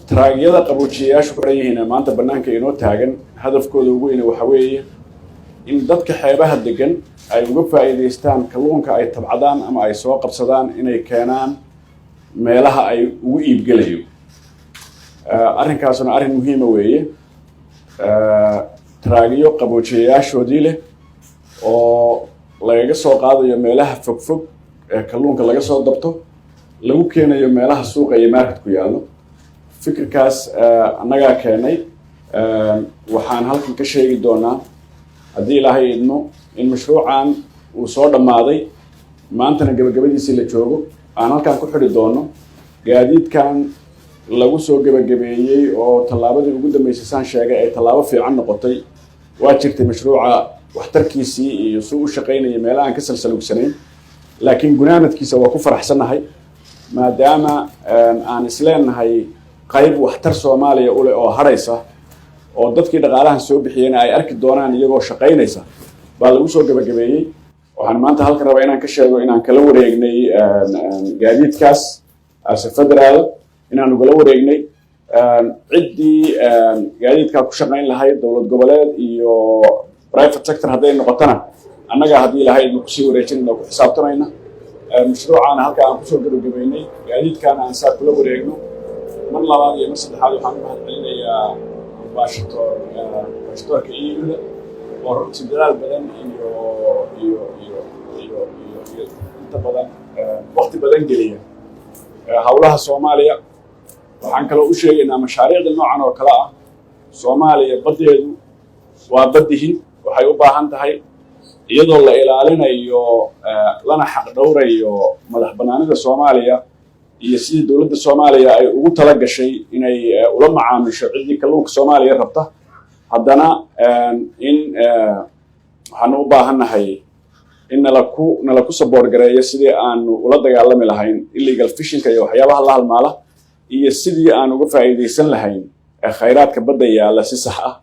taraagiyada qaboojiyayaashu ku xiran yihiin maanta bannaanka inoo taagan hadafkooda ugu weyn waxa weeye in dadka xeebaha degan ay uga faa'iideystaan kalluunka ay tabcadaan ama ay soo qabsadaan inay keenaan meelaha ay ugu iibgelayo arrinkaasuna arrin muhiima weeye taraagiyo qaboojiyayaashoodii leh oo lagaga soo qaadayo meelaha fogfog ee kalluunka laga soo dabto lagu keenayo meelaha suuqa iyo market ku yaallo fikirkaas annagaa keenay waxaan halkan ka sheegi doonaa haddii ilaahay idmo in mashruucan uu soo dhammaaday maantana gabagabadiisii la joogo aan halkan ku xidhi doono gaadiidkan lagu soo gabagabeeyey oo tallaabadii ugu dambeysay saan sheegay ay tallaabo fiican noqotay waa jirtay mashruuca waxtarkiisii iyo suu u shaqaynaya meelaha aan ka salsalugsanayn laakiin gunaanadkiisa waa ku faraxsannahay maadaama aan isleenahay qayb waxtar Soomaaliya u leh oo haraysa oo dadkii dhaqaalahan soo bixiyeen ay arki doonaan iyagoo shaqaynaysa baa lagu soo gabagabeeyey waxaan maanta halkan rabaa inaan ka sheego inaan kala wareegnay gaadiidkaas as federaal inaan ugala wareegnay ciddii gaadiidkaa ku shaqayn lahayd dowlad goboleed iyo private sector hadday noqotana annaga haddii ilaahay idinku sii wareejinayna ku xisaabtamayna mashruucaana halka aan kusoo gabagabeynay gaadiidkaana aan saa kula wareegno mar labaad iyo mar saddexaad waxaan u mahadcelinayaa baashtoorka iyada oo runtii dadaal badan iyo inta badan waqti badan geliya howlaha Soomaaliya waxaan kaloo u sheegaynaa mashaariicda noocan oo kale ah Soomaaliya badeedu waa badihi waxay u baahan tahay iyadoo la ilaalinayo lana xaq dhowrayo madax banaanida Soomaaliya iyo sidii dawladda Soomaaliya ay ugu tala gashay inay ula macaamisho cidii kalluunka Soomaaliya rabta haddana in waxaan u baahanahay in nala ku support gareeyo sidii aan ula dagaalami lahayn illegal fishing iyo waxyaabaha la halmaala iyo sidii aan uga faa'iideysan lahayn khayraadka badda yaala si sax ah